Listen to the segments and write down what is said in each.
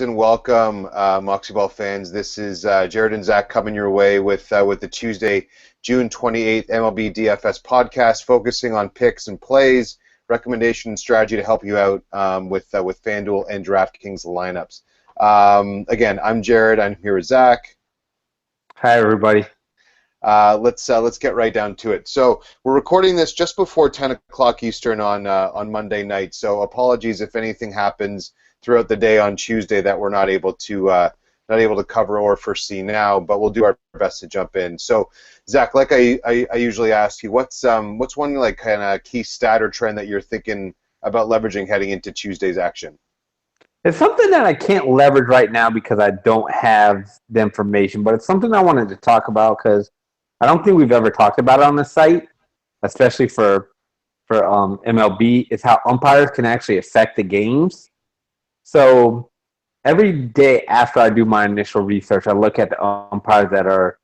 and welcome, Moxyball fans. This is Jared and Zach coming your way with the Tuesday, June 28th MLB DFS podcast, focusing on picks and plays, recommendation and strategy to help you out with FanDuel and DraftKings lineups. Again, I'm Jared. I'm here with Zach. Hi, everybody. Let's get right down to it. So we're recording this just before 10 o'clock Eastern on Monday night. So apologies if anything happens throughout the day on Tuesday that we're not able to cover or foresee now. But we'll do our best to jump in. So Zach, like I usually ask you, what's one like kind of key stat or trend that you're thinking about leveraging heading into Tuesday's action? It's something that I can't leverage right now because I don't have the information, but it's something I wanted to talk about because I don't think we've ever talked about it on the site, especially for MLB, is how umpires can actually affect the games. So every day after I do my initial research, I look at the umpires that are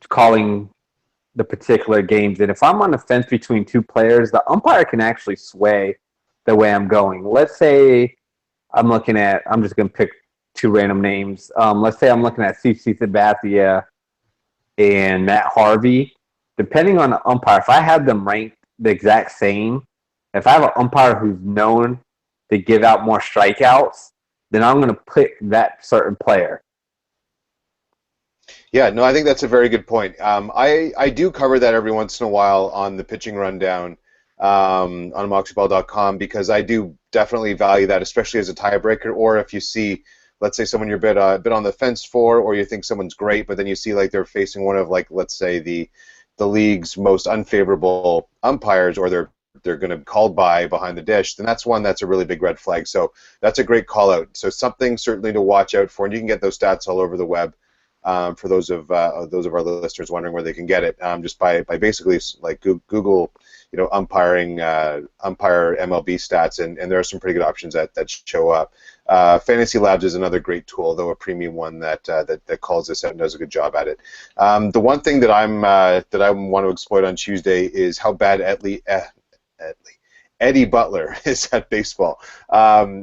calling the particular games. And if I'm on the fence between two players, the umpire can actually sway the way I'm going. Let's say I'm just going to pick two random names. Let's say I'm looking at CC Sabathia and Matt Harvey. Depending on the umpire, if I have them ranked the exact same, if I have an umpire who's known to give out more strikeouts, then I'm going to pick that certain player. Yeah, no, I think that's a very good point. I do cover that every once in a while on the pitching rundown on Moxyball.com because I do definitely value that, especially as a tiebreaker, or if you see, let's say, someone you're a bit on the fence for, or you think someone's great, but then you see like they're facing one of, like, let's say the league's most unfavorable umpires, or they're going to be called by behind the dish, then that's one that's a really big red flag. So that's a great call out. So something certainly to watch out for, and you can get those stats all over the web. For those of our listeners wondering where they can get it, just by basically like Google, umpire MLB stats, and there are some pretty good options that show up. Fantasy Labs is another great tool, though a premium one that calls this out and does a good job at it. The one thing that I want to exploit on Tuesday is how bad Eddie Butler is at baseball.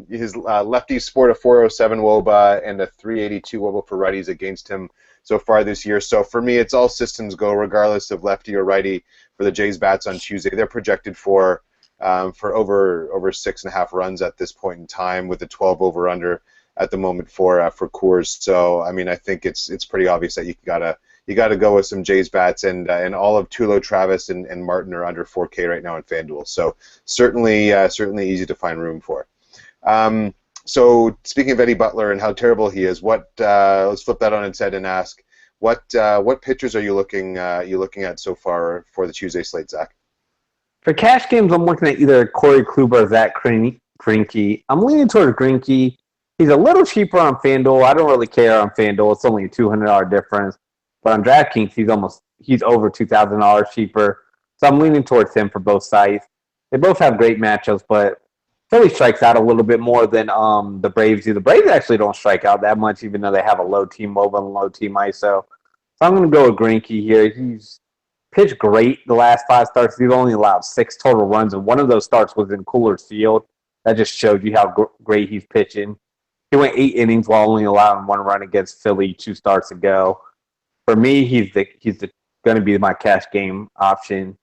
His lefties sport a 407 WOBA and a 382 WOBA for righties against him so far this year. So for me, it's all systems go, regardless of lefty or righty, for the Jays bats on Tuesday. They're projected for over 6.5 runs at this point in time, with a 12 over under at the moment for Coors. So I mean, I think it's pretty obvious that you gotta go with some Jays bats, and all of Tulo, Travis, and Martin are under 4K right now in FanDuel. So certainly easy to find room for. So speaking of Eddie Butler and how terrible he is, let's flip that on its head and ask, what pitchers are you looking at so far for the Tuesday slate, Zach? For cash games, I'm looking at either Corey Kluber or Zach Greinke. I'm leaning toward Greinke. He's a little cheaper on FanDuel. I don't really care on FanDuel. It's only a $200 difference. But on DraftKings, he's over $2,000 cheaper. So I'm leaning towards him for both sides. They both have great matchups, but Philly strikes out a little bit more than the Braves do. The Braves actually don't strike out that much, even though they have a low team mobile and low team ISO. So I'm going to go with Greinke here. He's pitched great the last 5 starts. He's only allowed 6 total runs, and one of those starts was in Coors Field. That just showed you how great he's pitching. He went 8 innings while only allowing 1 run against Philly 2 starts ago. For me, he's going to be my cash game option.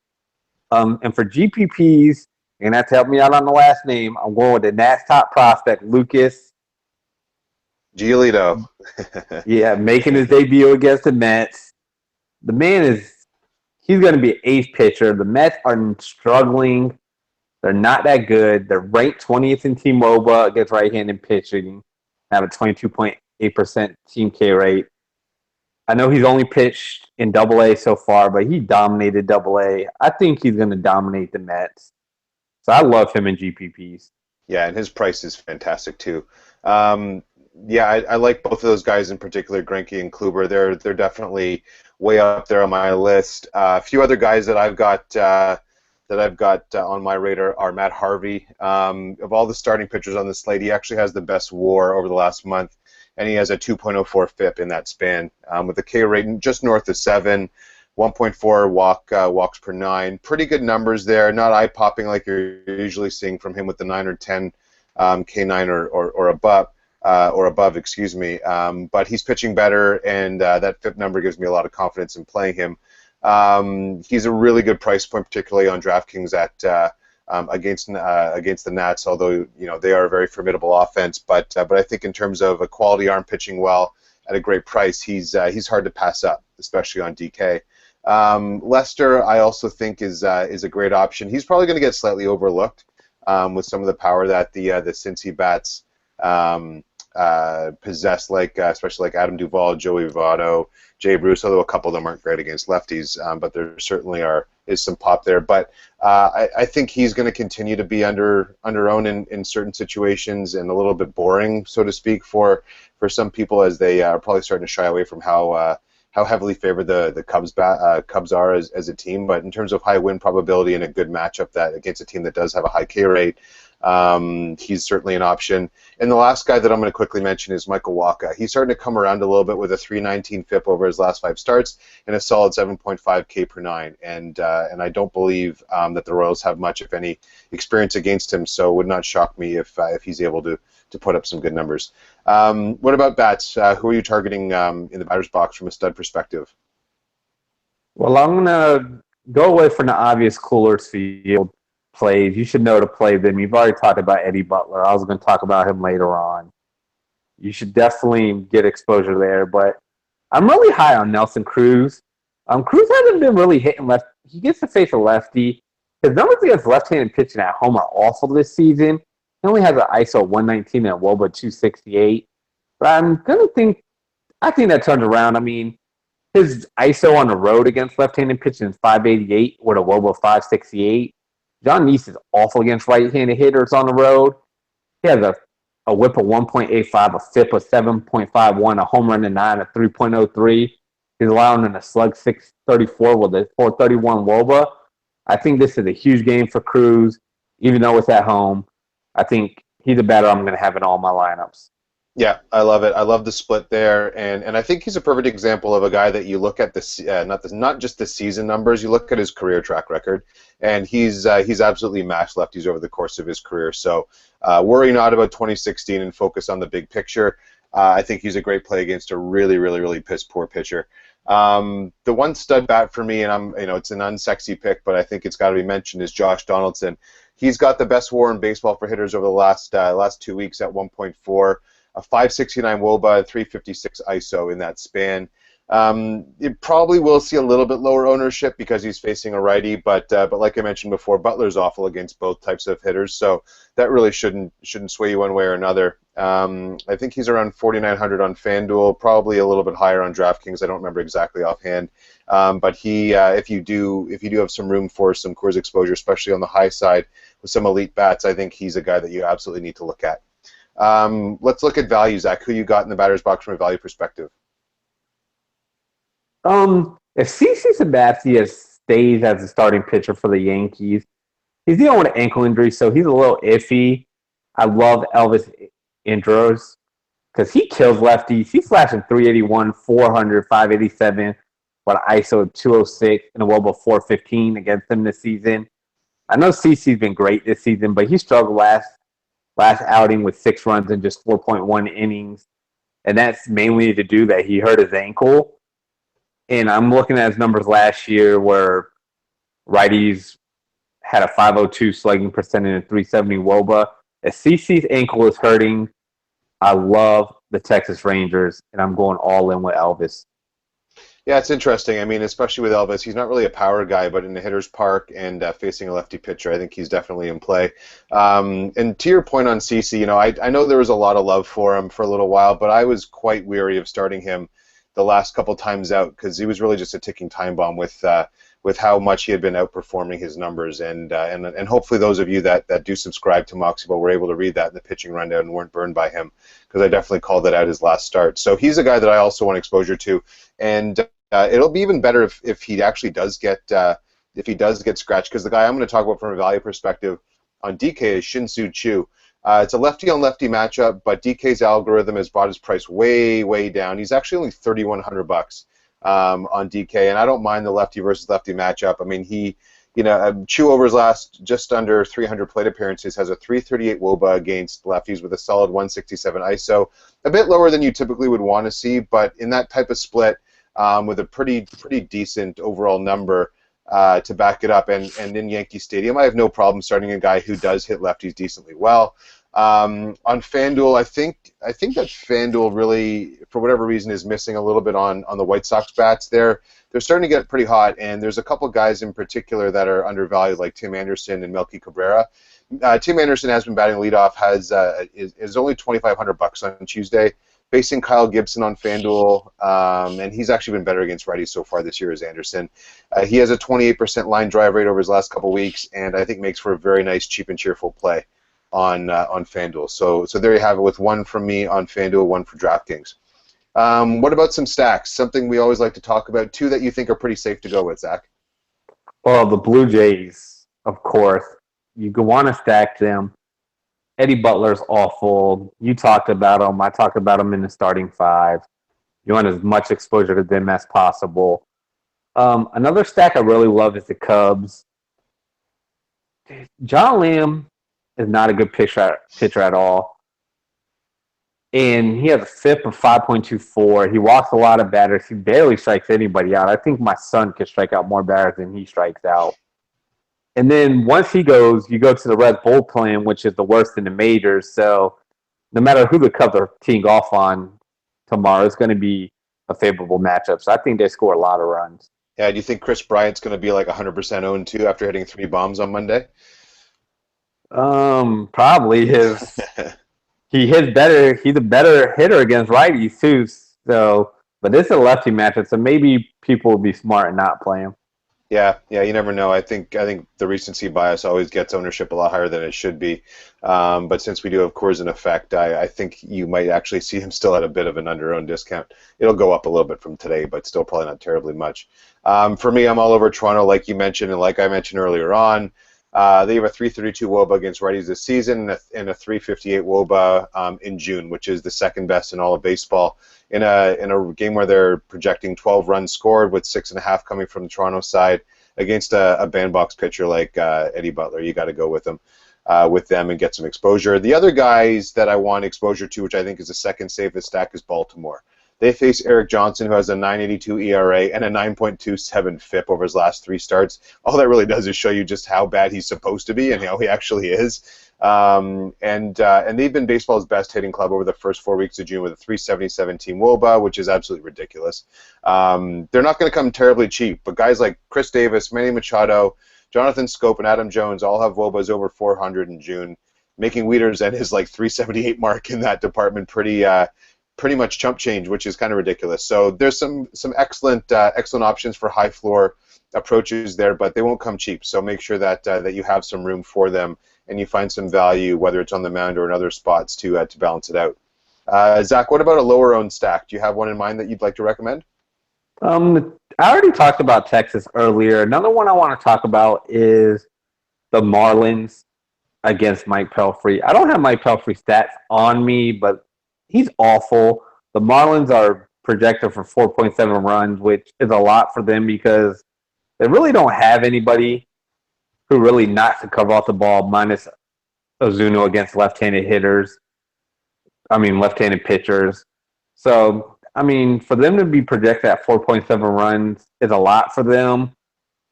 And for GPPs, and that's helped me out on the last name, I'm going with the Nats top prospect, Lucas Giolito. Yeah, making his debut against the Mets. The man he's going to be an ace pitcher. The Mets are struggling. They're not that good. They're ranked 20th in Team WOBA against right-handed pitching. Have a 22.8% Team K rate. I know he's only pitched in Double-A so far, but he dominated Double-A. I think he's going to dominate the Mets. So I love him in GPPs. Yeah, and his price is fantastic too. I like both of those guys in particular, Greinke and Kluber. They're definitely way up there on my list. A few other guys that I've got on my radar are Matt Harvey. Of all the starting pitchers on the slate, he actually has the best WAR over the last month, and he has a 2.04 FIP in that span, with a K rate just north of 7, 1.4 walks per 9. Pretty good numbers there. Not eye-popping like you're usually seeing from him with the 9 or 10 K9 or above. or above, excuse me. But he's pitching better, and that FIP number gives me a lot of confidence in playing him. He's a really good price point, particularly on DraftKings at against the Nats. Although they are a very formidable offense, but I think in terms of a quality arm pitching well at a great price, he's hard to pass up, especially on DK. Lester, I also think is a great option. He's probably going to get slightly overlooked with some of the power that the Cincy bats possess, especially like Adam Duvall, Joey Votto, Jay Bruce, although a couple of them aren't great against lefties, but there certainly is some pop there. But I think he's going to continue to be under owned in certain situations and a little bit boring, so to speak, for some people, as they are probably starting to shy away from how heavily favored the Cubs are as a team. But in terms of high win probability and a good matchup that against a team that does have a high K rate, he's certainly an option. And the last guy that I'm going to quickly mention is Michael Wacha. He's starting to come around a little bit with a 3.19 FIP over his last 5 starts and a solid 7.5 K per 9. And I don't believe that the Royals have much, if any, experience against him. So it would not shock me if he's able to put up some good numbers. What about bats? Who are you targeting in the batter's box from a stud perspective? Well, I'm going to go away from the obvious Coors Field plays. You should know to play them. You've already talked about Eddie Butler. I was going to talk about him later on. You should definitely get exposure there. But I'm really high on Nelson Cruz. Cruz hasn't been really hitting left. He gets to face a lefty. His numbers against left-handed pitching at home are awful this season. He only has an ISO 119 and a WOBA 268. But I think that turns around. I mean, his ISO on the road against left-handed pitching is 588 with a WOBA 568. John Neese is awful against right-handed hitters on the road. He has a whip of 1.85, a FIP of 7.51, a home run of 9, a 3.03. He's allowing in a slug 634 with a 431 WOBA. I think this is a huge game for Cruz, even though it's at home. I think he's a batter I'm going to have in all my lineups. Yeah, I love it. I love the split there, and I think he's a perfect example of a guy that you look at not just the season numbers, you look at his career track record, and he's absolutely mashed lefties over the course of his career. So worry not about 2016 and focus on the big picture. I think he's a great play against a really, really, really piss poor pitcher. The one stud bat for me, and it's an unsexy pick, but I think it's got to be mentioned, is Josh Donaldson. He's got the best WAR in baseball for hitters over the last 2 weeks at 1.4. A 569 WOBA, 356 ISO in that span. It probably will see a little bit lower ownership because he's facing a righty, but like I mentioned before, Butler's awful against both types of hitters, so that really shouldn't sway you one way or another. I think he's around 4,900 on FanDuel, probably a little bit higher on DraftKings. I don't remember exactly offhand, but he, if you do have some room for some Coors exposure, especially on the high side with some elite bats, I think he's a guy that you absolutely need to look at. Let's look at value, Zach. Who you got in the batter's box from a value perspective? If CC Sabathia stays as a starting pitcher for the Yankees, he's dealing with an ankle injury, so he's a little iffy. I love Elvis Andrus because he kills lefties. He's flashing 381, 400, 587, with an ISO of 206 and a WOBA 415 against him this season. I know CC's been great this season, but he struggled last outing with 6 runs in just 4.1 innings, and that's mainly to do that he hurt his ankle. And I'm looking at his numbers last year where righties had a 502 slugging percentage and 370 WOBA. If CC's ankle is hurting, I love the Texas Rangers, and I'm going all in with Elvis. Yeah, it's interesting. I mean, especially with Elvis, he's not really a power guy, but in the hitter's park and facing a lefty pitcher, I think he's definitely in play. And to your point on CC, I know there was a lot of love for him for a little while, but I was quite weary of starting him the last couple times out because he was really just a ticking time bomb with how much he had been outperforming his numbers. And hopefully those of you that do subscribe to Moxyball were able to read that in the pitching rundown and weren't burned by him, because I definitely called that out his last start. So he's a guy that I also want exposure to, and it'll be even better if he actually does get scratched, because the guy I'm going to talk about from a value perspective on DK is Shin-Soo Choo. It's a lefty-on-lefty matchup, but DK's algorithm has brought his price way, way down. He's actually only $3,100 on DK, and I don't mind the lefty versus lefty matchup. I mean, he Chu over his last just under 300 plate appearances has a 338 WOBA against lefties with a solid 167 ISO. A bit lower than you typically would want to see, but in that type of split, with a pretty decent overall number to back it up, and in Yankee Stadium, I have no problem starting a guy who does hit lefties decently well. On FanDuel, I think that FanDuel really, for whatever reason, is missing a little bit on the White Sox bats. They're starting to get pretty hot, and there's a couple guys in particular that are undervalued, like Tim Anderson and Melky Cabrera. Tim Anderson has been batting leadoff, is only $2,500 on Tuesday, facing Kyle Gibson on FanDuel, and he's actually been better against righties so far this year as Anderson. He has a 28% line drive rate over his last couple weeks, and I think makes for a very nice, cheap and cheerful play on FanDuel. So there you have it, with one from me on FanDuel, one for DraftKings. What about some stacks? Something we always like to talk about. Two that you think are pretty safe to go with, Zach. Well, the Blue Jays, of course. You want to stack them. Eddie Butler's awful. You talked about him. I talked about him in the starting five. You want as much exposure to them as possible. Another stack I really love is the Cubs. John Lamb is not a good pitcher at all. And he has a FIP of 5.24. He walks a lot of batters. He barely strikes anybody out. I think my son can strike out more batters than he strikes out. And then once he goes, you go to the Red Bull plan, which is the worst in the majors. So no matter who the Cubs are teeing off on tomorrow, it's going to be a favorable matchup. So I think they score a lot of runs. Yeah, do you think Chris Bryant's going to be like 100% owned too after hitting 3 bombs on Monday? Probably. He hits better. He's a better hitter against righties too. So, but this is a lefty matchup, so maybe people will be smart and not play him. Yeah, you never know. I think the recency bias always gets ownership a lot higher than it should be. But since we do have Coors in effect, I think you might actually see him still at a bit of an under-owned discount. It'll go up a little bit from today, but still probably not terribly much. For me, I'm all over Toronto, like you mentioned, and like I mentioned earlier on. They have a 332 WOBA against righties this season and a 358 WOBA in June, which is the second best in all of baseball. In a game where they're projecting 12 runs scored with 6.5 coming from the Toronto side against a bandbox pitcher like Eddie Butler, you got to go with them and get some exposure. The other guys that I want exposure to, which I think is the second safest stack, is Baltimore. They face Eric Johnson, who has a 9.82 ERA and a 9.27 FIP over his last 3 starts. All that really does is show you just how bad he's supposed to be and how he actually is. And they've been baseball's best hitting club over the first 4 weeks of June with a 377 team WOBA, which is absolutely ridiculous. They're not going to come terribly cheap, but guys like Chris Davis, Manny Machado, Jonathan Scope, and Adam Jones all have WOBAs over 400 in June, making Wieters and his 378 mark in that department pretty much chump change, which is kind of ridiculous. So there's some excellent options for high floor approaches there, but they won't come cheap. So make sure that you have some room for them and you find some value, whether it's on the mound or in other spots, to balance it out. Zach, what about a lower owned stack? Do you have one in mind that you'd like to recommend? I already talked about Texas earlier. Another one I want to talk about is the Marlins against Mike Pelfrey. I don't have Mike Pelfrey stats on me, but he's awful. The Marlins are projected for 4.7 runs, which is a lot for them because they really don't have anybody who really knocks the cover off the ball, minus Ozuna against left-handed pitchers. So, for them to be projected at 4.7 runs is a lot for them.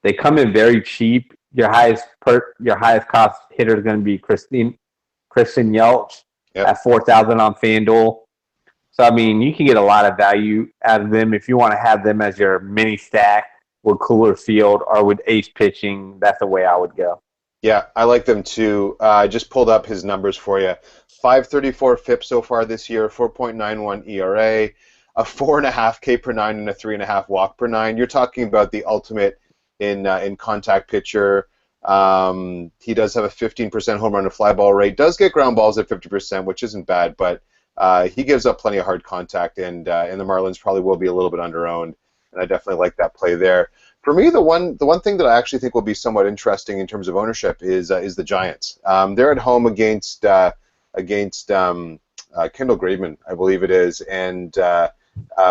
They come in very cheap. Your highest cost hitter is going to be Christian Yelich. Yep. At 4,000 on FanDuel. So, you can get a lot of value out of them if you want to have them as your mini stack with cooler field or with ace pitching. That's the way I would go. Yeah, I like them too. I just pulled up his numbers for you. 5.34 FIP so far this year, 4.91 ERA, a 4.5 K per 9, and a 3.5 walk per 9. You're talking about the ultimate in contact pitcher. He does have a 15% home run to fly ball rate. Does get ground balls at 50%, which isn't bad, but he gives up plenty of hard contact, and the Marlins probably will be a little bit under-owned, and I definitely like that play there. For me, the one thing that I actually think will be somewhat interesting in terms of ownership is the Giants. They're at home against Kendall Graveman, I believe it is, and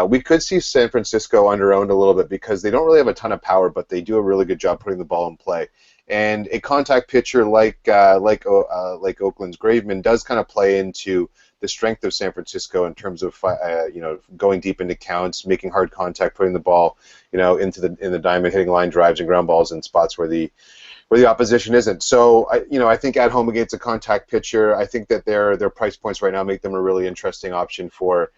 We could see San Francisco under-owned a little bit because they don't really have a ton of power, but they do a really good job putting the ball in play. And a contact pitcher like Oakland's Graveman does kind of play into the strength of San Francisco in terms of going deep into counts, making hard contact, putting the ball into the diamond, hitting line drives and ground balls in spots where the opposition isn't. So I think at home against a contact pitcher, I think that their price points right now make them a really interesting option for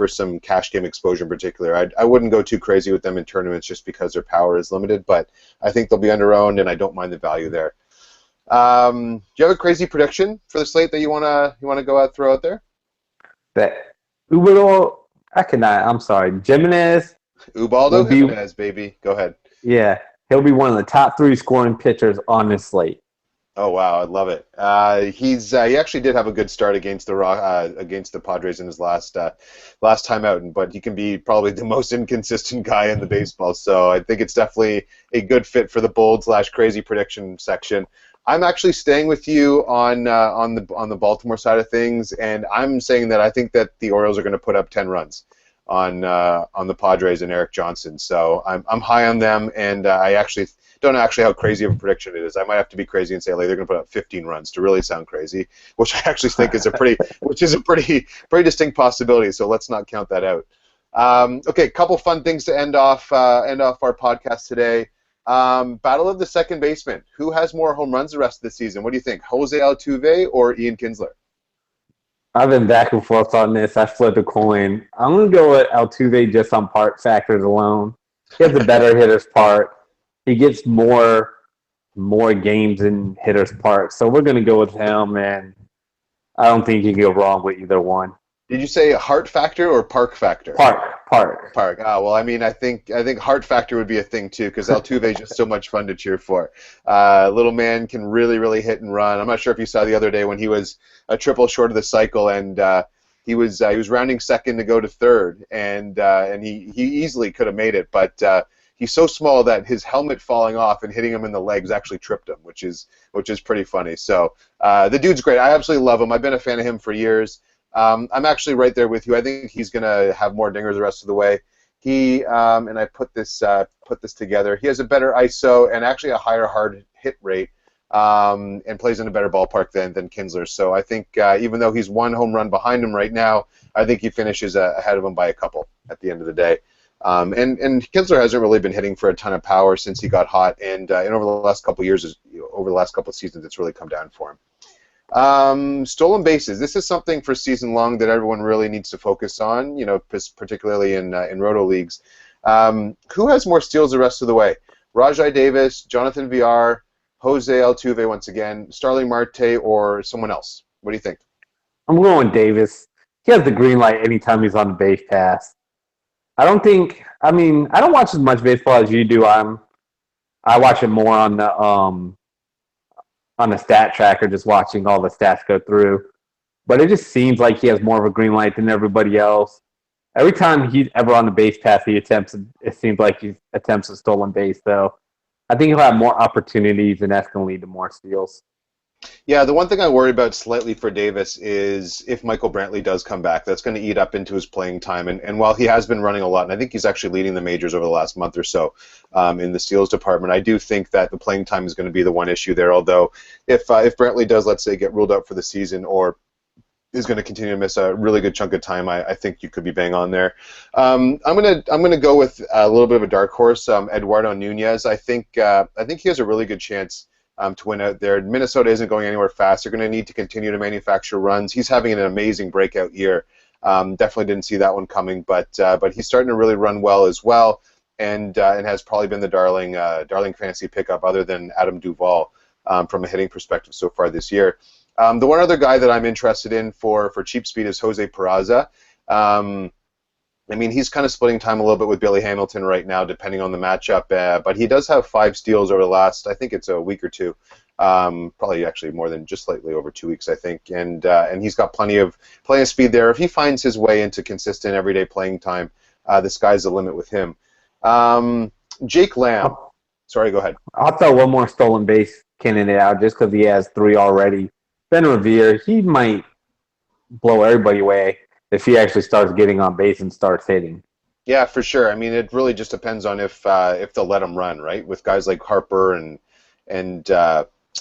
some cash game exposure in particular. I wouldn't go too crazy with them in tournaments just because their power is limited, but I think they'll be under-owned, and I don't mind the value there. Do you have a crazy prediction for the slate that you wanna go out throw out there? That Ubaldo, I'm sorry, Jimenez Ubaldo will be, Jimenez, baby. Go ahead. yeah, he'll be one of the top 3 scoring pitchers on this slate. Oh wow, I love it. He actually did have a good start against the Padres in his last time out, but he can be probably the most inconsistent guy in the baseball. So I think it's definitely a good fit for the bold/crazy prediction section. I'm actually staying with you on the Baltimore side of things, and I'm saying that I think that the Orioles are going to put up 10 runs on the Padres and Eric Johnson. So I'm high on them, and I actually don't know how crazy of a prediction it is. I might have to be crazy and say like they're going to put up 15 runs to really sound crazy, which I actually think is a pretty distinct possibility. So let's not count that out. Okay, couple fun things to end off our podcast today. Battle of the second baseman. Who has more home runs the rest of the season? What do you think, Jose Altuve or Ian Kinsler? I've been back and forth on this. I flipped a coin. I'm going to go with Altuve just on part factors alone. He has a better hitter's part. He gets more games in hitter's part. So we're going to go with him, and I don't think you can go wrong with either one. Did you say heart factor or park factor? Park. Well, I mean, I think heart factor would be a thing too, because Altuve is just so much fun to cheer for. Little man can really, really hit and run. I'm not sure if you saw the other day when he was a triple short of the cycle, and he was rounding second to go to third, and he easily could have made it, but he's so small that his helmet falling off and hitting him in the legs actually tripped him, which is pretty funny. So the dude's great. I absolutely love him. I've been a fan of him for years. I'm actually right there with you. I think he's going to have more dingers the rest of the way. He and I put this together. He has a better ISO and actually a higher hard hit rate, and plays in a better ballpark than Kinsler. So I think even though he's one home run behind him right now, I think he finishes ahead of him by a couple at the end of the day. And Kinsler hasn't really been hitting for a ton of power since he got hot, and over the last couple of years, over the last couple of seasons, it's really come down for him. Stolen bases. This is something for season long that everyone really needs to focus on, particularly in roto leagues. Who has more steals the rest of the way? Rajai Davis, Jonathan Villar, Jose Altuve once again, Starling Marte, or someone else? What do you think? I'm going Davis. He has the green light anytime he's on the base pass. I don't watch as much baseball as you do. I watch it more on the stat tracker, just watching all the stats go through. But it just seems like he has more of a green light than everybody else. Every time he's ever on the base pass, it seems like he attempts a stolen base. So I think he'll have more opportunities, and that's going to lead to more steals. Yeah, the one thing I worry about slightly for Davis is if Michael Brantley does come back, that's going to eat up into his playing time. And while he has been running a lot, and I think he's actually leading the majors over the last month or so in the steals department, I do think that the playing time is going to be the one issue there. Although if Brantley does, let's say, get ruled out for the season or is going to continue to miss a really good chunk of time, I think you could be bang on there. I'm gonna go with a little bit of a dark horse, Eduardo Nunez. I think he has a really good chance to win out there. Minnesota isn't going anywhere fast. They're going to need to continue to manufacture runs. He's having an amazing breakout year. Definitely didn't see that one coming, but he's starting to really run well as well, and has probably been the darling fantasy pickup other than Adam Duvall from a hitting perspective so far this year. The one other guy that I'm interested in for cheap speed is Jose Peraza. He's kind of splitting time a little bit with Billy Hamilton right now, depending on the matchup. But he does have 5 steals over the last, I think it's a week or two, probably actually more than just slightly over 2 weeks, I think. And he's got plenty of speed there. If he finds his way into consistent everyday playing time, the sky's the limit with him. Jake Lamb. Sorry, go ahead. I'll throw one more stolen base candidate out just because he has 3 already. Ben Revere, he might blow everybody away. if he actually starts getting on base and starts hitting. Yeah, for sure. I mean, it really just depends on if they'll let him run, right? With guys like Harper and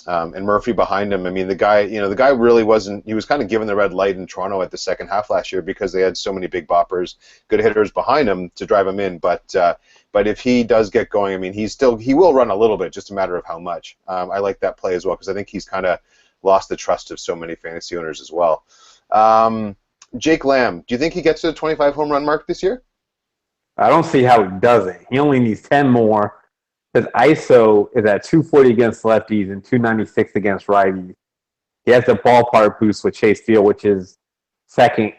and Murphy behind him. I mean, the guy really wasn't. He was kind of given the red light in Toronto at the second half last year because they had so many big boppers, good hitters behind him to drive him in. But if he does get going, I mean, he will run a little bit, just a matter of how much. I like that play as well because I think he's kind of lost the trust of so many fantasy owners as well. Jake Lamb, do you think he gets to the 25 home run mark this year? I don't see how he does it. He only needs 10 more. His ISO is at 240 against lefties and 296 against righties. He has the ballpark boost with Chase Field, which is second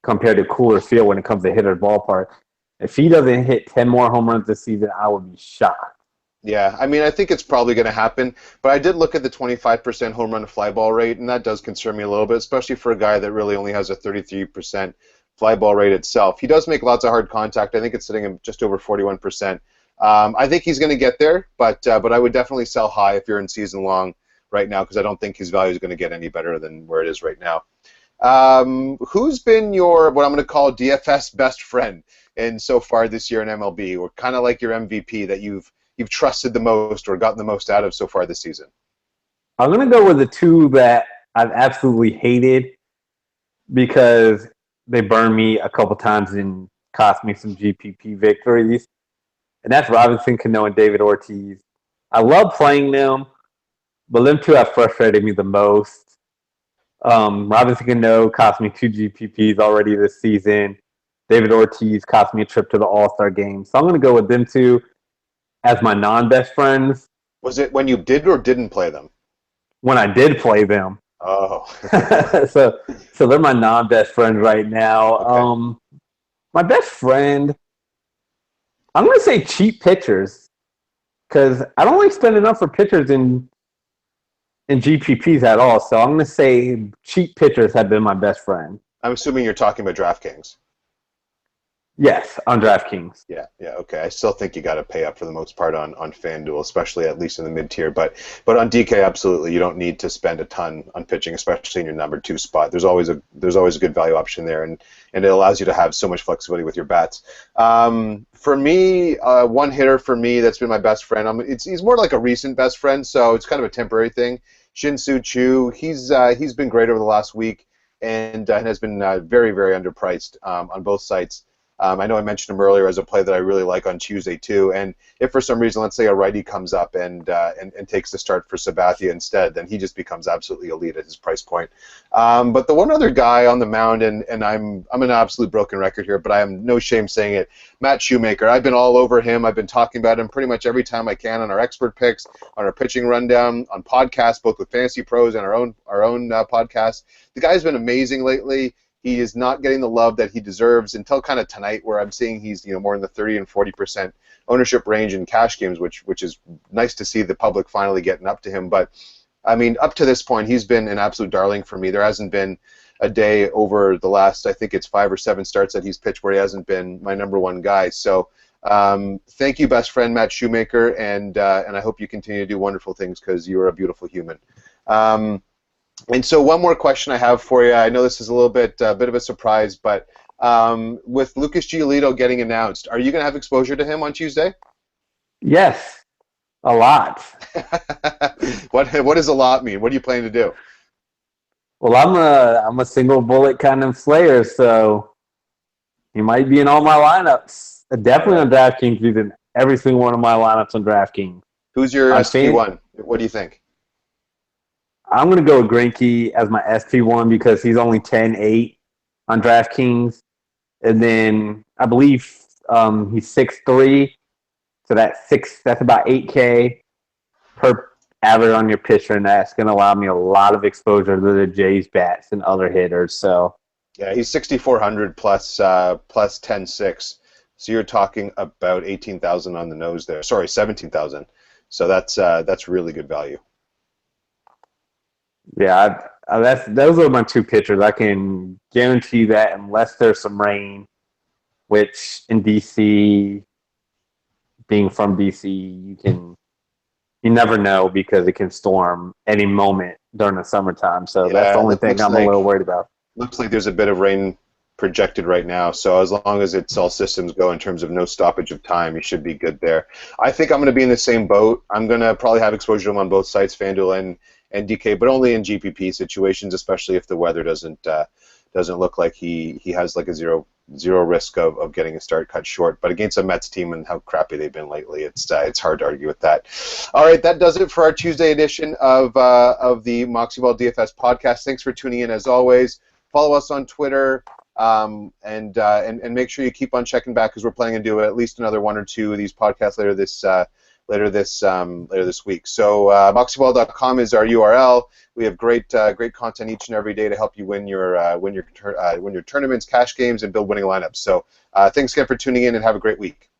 compared to Cooler Field when it comes to hitter ballpark. If he doesn't hit 10 more home runs this season, I would be shocked. Yeah, I mean, I think it's probably going to happen, but I did look at the 25% home run to fly ball rate, and that does concern me a little bit, especially for a guy that really only has a 33% fly ball rate itself. He does make lots of hard contact. I think it's sitting at just over 41%. I think he's going to get there, but I would definitely sell high if you're in season long right now because I don't think his value is going to get any better than where it is right now. Who's been your, what I'm going to call DFS best friend in so far this year in MLB, or kind of like your MVP that you've trusted the most or gotten the most out of so far this season? I'm going to go with the two that I've absolutely hated because they burned me a couple times and cost me some GPP victories. And that's Robinson Cano and David Ortiz. I love playing them, but them two have frustrated me the most. Robinson Cano cost me 2 GPPs already this season. David Ortiz cost me a trip to the All-Star game. So I'm going to go with them two as my non-best friends. Was it when you did or didn't play them? When I did play them. Oh. so they're my non-best friends right now. Okay. My best friend, I'm going to say cheap pitchers because I don't like spend enough for pitchers in GPPs at all. So I'm going to say cheap pitchers have been my best friend. I'm assuming you're talking about DraftKings. Yes, on DraftKings. Yeah, okay. I still think you got to pay up for the most part on FanDuel, especially at least in the mid-tier. But on DK, absolutely, you don't need to spend a ton on pitching, especially in your number 2 spot. There's always a good value option there, and it allows you to have so much flexibility with your bats. For me, one hitter for me that's been my best friend. He's more like a recent best friend, so it's kind of a temporary thing. Shin-Soo Choo, he's been great over the last week and has been very, very underpriced on both sites. I know I mentioned him earlier as a play that I really like on Tuesday too. And if for some reason, let's say a righty comes up and takes the start for Sabathia instead, then he just becomes absolutely elite at his price point. But the one other guy on the mound, and I'm an absolute broken record here, but I am no shame saying it, Matt Shoemaker. I've been all over him. I've been talking about him pretty much every time I can on our expert picks, on our pitching rundown, on podcasts, both with Fantasy Pros and our own podcast. The guy's been amazing lately. He is not getting the love that he deserves until kind of tonight, where I'm seeing he's more in the 30 and 40% ownership range in cash games, which is nice to see the public finally getting up to him. But I mean, up to this point, he's been an absolute darling for me. There hasn't been a day over the last, I think it's 5 or 7 starts that he's pitched where he hasn't been my number one guy. So thank you, best friend Matt Shoemaker, and I hope you continue to do wonderful things because you are a beautiful human. And so one more question I have for you. I know this is a little bit of a surprise, but with Lucas Giolito getting announced, are you going to have exposure to him on Tuesday? Yes, a lot. What does a lot mean? What are you planning to do? Well, I'm a single bullet kind of slayer, so he might be in all my lineups. Definitely on DraftKings. He's in every single one of my lineups on DraftKings. Who's your SP1? What do you think? I'm going to go with Greinke as my SP1 because he's only 10-8 on DraftKings. And then I believe he's 6'3", so that's about 8K per average on your pitcher, and that's going to allow me a lot of exposure to the Jays bats and other hitters. So yeah, he's 6,400 plus 10.6. So you're talking about 18,000 on the nose there. Sorry, 17,000. So that's really good value. Yeah, those are my 2 pitchers. I can guarantee that unless there's some rain, which in DC, being from DC, you never know because it can storm any moment during the summertime. So that's the only thing I'm a little worried about. Looks like there's a bit of rain projected right now. So as long as it's all systems go in terms of no stoppage of time, you should be good there. I think I'm going to be in the same boat. I'm going to probably have exposure to him on both sites, FanDuel and DK, but only in GPP situations, especially if the weather doesn't look like he has like a zero risk of getting a start cut short. But against a Mets team and how crappy they've been lately, it's hard to argue with that. All right, that does it for our Tuesday edition of the Moxyball DFS podcast. Thanks for tuning in as always. Follow us on Twitter, and make sure you keep on checking back because we're planning to do at least another one or two of these podcasts later this week. So moxyball.com is our URL. We have great content each and every day to help you win your tournaments, cash games, and build winning lineups. So thanks again for tuning in and have a great week.